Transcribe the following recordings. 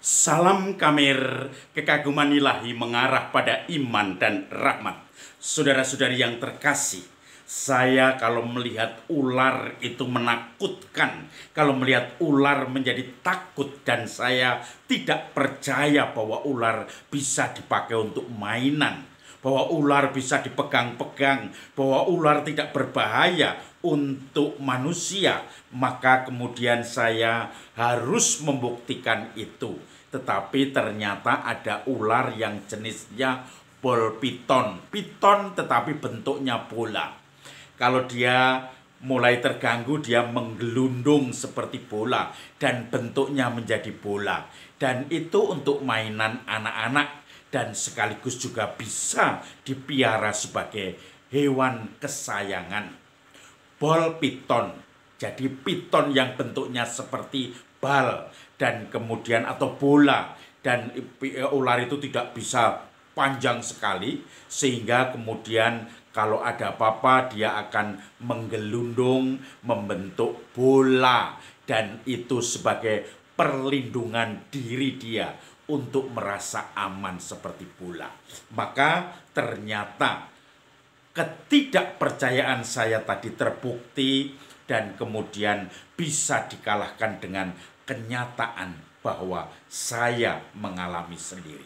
Salam Kamir, kekaguman ilahi mengarah pada iman dan rahmat. Saudara-saudari yang terkasih, saya kalau melihat ular itu menakutkan, kalau melihat ular menjadi takut, dan saya tidak percaya bahwa ular bisa dipakai untuk mainan, bahwa ular bisa dipegang-pegang, bahwa ular tidak berbahaya untuk manusia, maka kemudian saya harus membuktikan itu. Tetapi ternyata ada ular yang jenisnya ball python. Python tetapi bentuknya bola. Kalau dia mulai terganggu, dia menggelundung seperti bola dan bentuknya menjadi bola. Dan itu untuk mainan anak-anak dan sekaligus juga bisa dipiara sebagai hewan kesayangan. Ball python, jadi piton yang bentuknya seperti bal dan kemudian atau bola, dan ular itu tidak bisa panjang sekali sehingga kemudian kalau ada apa-apa dia akan menggelundung membentuk bola, dan itu sebagai perlindungan diri dia untuk merasa aman seperti bola. Maka ternyata ketidakpercayaan saya tadi terbukti dan kemudian bisa dikalahkan dengan kenyataan bahwa saya mengalami sendiri.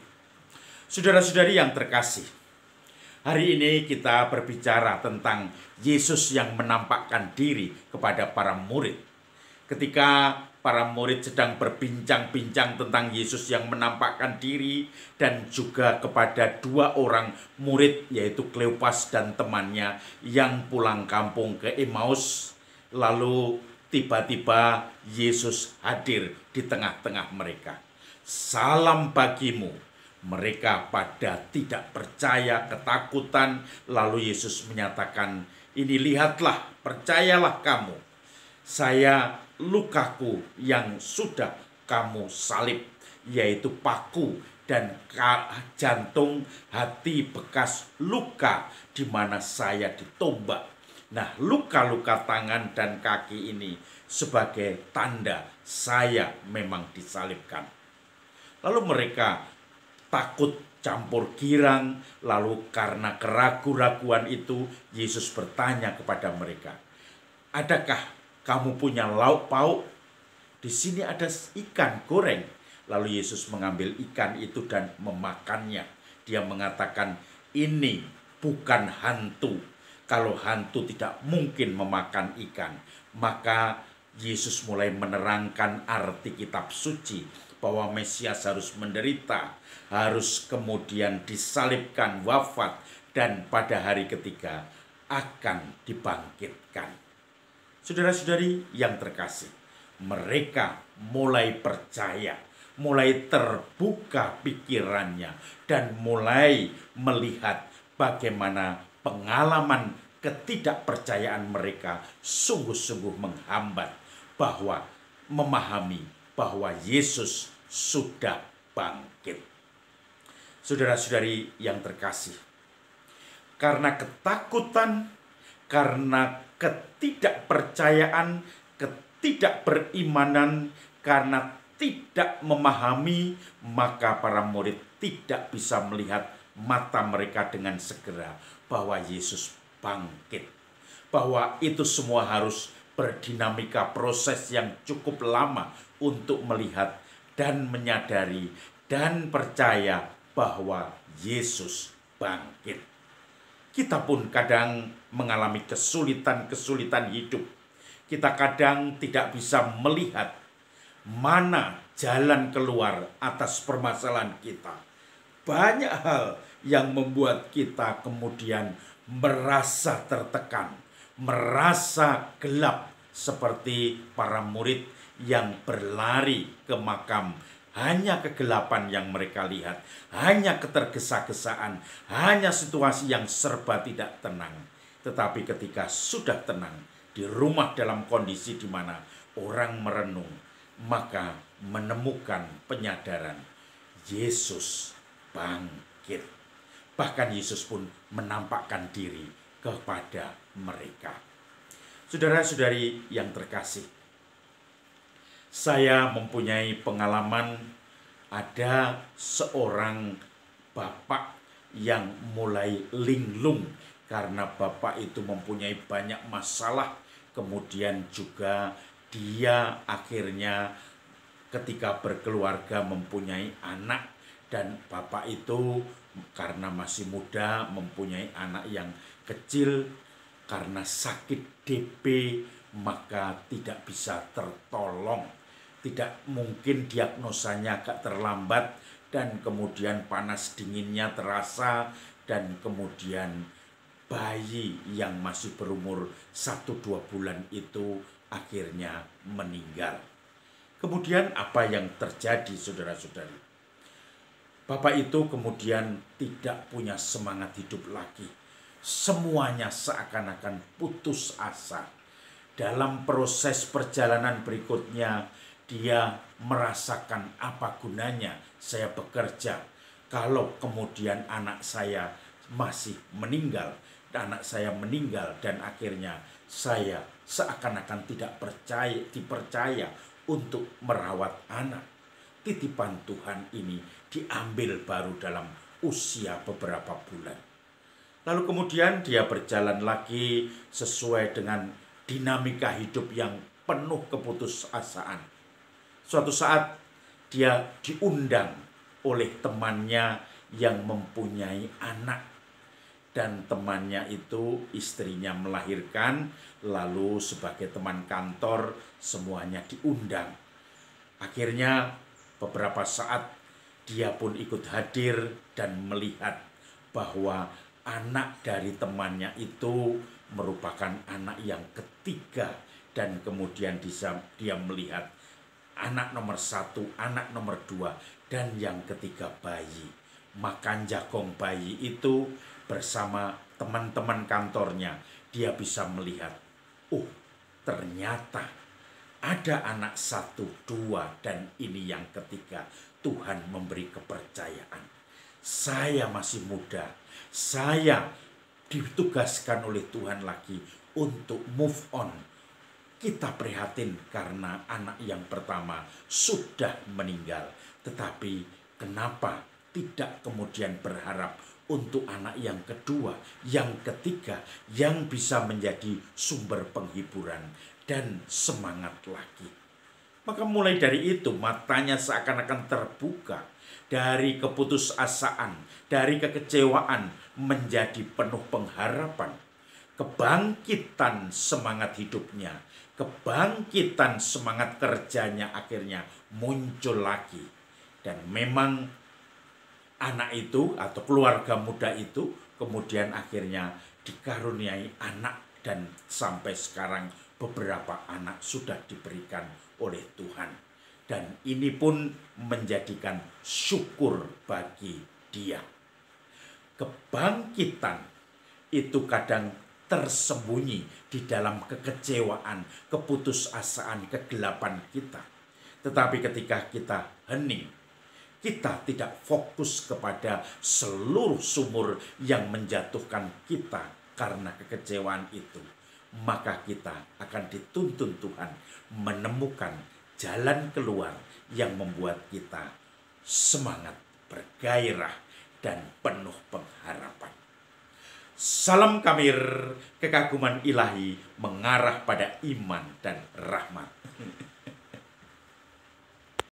Saudara-saudari yang terkasih, hari ini kita berbicara tentang Yesus yang menampakkan diri kepada para murid. Ketika para murid sedang berbincang-bincang tentang Yesus yang menampakkan diri, dan juga kepada dua orang murid yaitu Kleopas dan temannya yang pulang kampung ke Emmaus, lalu tiba-tiba Yesus hadir di tengah-tengah mereka. Salam bagimu. Mereka pada tidak percaya, ketakutan. Lalu Yesus menyatakan, ini lihatlah, percayalah kamu. Saya lukaku yang sudah kamu salib, yaitu paku dan jantung hati bekas luka di mana saya ditombak. Nah, luka-luka tangan dan kaki ini sebagai tanda saya memang disalibkan. Lalu mereka takut campur girang. Lalu karena keraguan-raguan itu, Yesus bertanya kepada mereka, adakah kamu punya lauk pauk? Di sini ada ikan goreng. Lalu Yesus mengambil ikan itu dan memakannya. Dia mengatakan, ini bukan hantu. Kalau hantu tidak mungkin memakan ikan. Maka Yesus mulai menerangkan arti kitab suci, bahwa Mesias harus menderita, harus kemudian disalibkan, wafat, dan pada hari ketiga akan dibangkitkan. Saudara-saudari yang terkasih, mereka mulai percaya, mulai terbuka pikirannya, dan mulai melihat bagaimana pengalaman ketidakpercayaan mereka sungguh-sungguh menghambat bahwa memahami bahwa Yesus sudah bangkit. Saudara-saudari yang terkasih, karena ketakutan, karena ketidakpercayaan, ketidakberimanan, karena tidak memahami, maka para murid tidak bisa melihat mata mereka dengan segera bahwa Yesus bangkit. Bahwa itu semua harus berdinamika proses yang cukup lama untuk melihat dan menyadari dan percaya bahwa Yesus bangkit. Kita pun kadang mengalami kesulitan-kesulitan hidup. Kita kadang tidak bisa melihat mana jalan keluar atas permasalahan kita. Banyak hal yang membuat kita kemudian merasa tertekan, merasa gelap, seperti para murid yang berlari ke makam. Hanya kegelapan yang mereka lihat, hanya ketergesa-gesaan, hanya situasi yang serba tidak tenang. Tetapi ketika sudah tenang, di rumah dalam kondisi di mana orang merenung, maka menemukan penyadaran, Yesus bangkit. Bahkan Yesus pun menampakkan diri kepada mereka. Saudara-saudari yang terkasih, saya mempunyai pengalaman ada seorang bapak yang mulai linglung karena bapak itu mempunyai banyak masalah. Kemudian juga dia akhirnya ketika berkeluarga mempunyai anak, dan bapak itu karena masih muda mempunyai anak yang kecil, karena sakit DB maka tidak bisa tertolong. Tidak mungkin, diagnosanya agak terlambat, dan kemudian panas dinginnya terasa, dan kemudian bayi yang masih berumur 1-2 bulan itu akhirnya meninggal. Kemudian apa yang terjadi, saudara-saudari? Bapak itu kemudian tidak punya semangat hidup lagi. Semuanya seakan-akan putus asa. Dalam proses perjalanan berikutnya, dia merasakan apa gunanya saya bekerja kalau kemudian anak saya masih meninggal. Anak saya meninggal dan akhirnya saya seakan-akan tidak dipercaya untuk merawat anak. Titipan Tuhan ini diambil baru dalam usia beberapa bulan. Lalu kemudian dia berjalan lagi sesuai dengan dinamika hidup yang penuh keputusasaan. Suatu saat dia diundang oleh temannya yang mempunyai anak. Dan temannya itu istrinya melahirkan, lalu sebagai teman kantor semuanya diundang. Akhirnya beberapa saat dia pun ikut hadir dan melihat bahwa anak dari temannya itu merupakan anak yang ketiga. Dan kemudian dia melihat anak nomor 1, anak nomor 2, dan yang ketiga bayi. Makan jagong bayi itu bersama teman-teman kantornya, dia bisa melihat, oh ternyata ada anak 1, 2, dan ini yang ketiga. Tuhan memberi kepercayaan. Saya masih muda, saya ditugaskan oleh Tuhan lagi untuk move on. Kita prihatin karena anak yang pertama sudah meninggal, tetapi kenapa tidak kemudian berharap untuk anak yang kedua, yang ketiga, yang bisa menjadi sumber penghiburan dan semangat lagi. Maka mulai dari itu matanya seakan-akan terbuka dari keputusasaan, dari kekecewaan menjadi penuh pengharapan. Kebangkitan semangat hidupnya, kebangkitan semangat kerjanya akhirnya muncul lagi. Dan memang anak itu atau keluarga muda itu kemudian akhirnya dikaruniai anak, dan sampai sekarang beberapa anak sudah diberikan oleh Tuhan. Dan ini pun menjadikan syukur bagi dia. Kebangkitan itu kadang tersembunyi di dalam kekecewaan, keputusasaan, kegelapan kita. Tetapi ketika kita hening, kita tidak fokus kepada seluruh sumur yang menjatuhkan kita karena kekecewaan itu, maka kita akan dituntun Tuhan menemukan jalan keluar yang membuat kita semangat, bergairah, dan penuh pengharapan. Salam Kamir, kekaguman ilahi mengarah pada iman dan rahmat.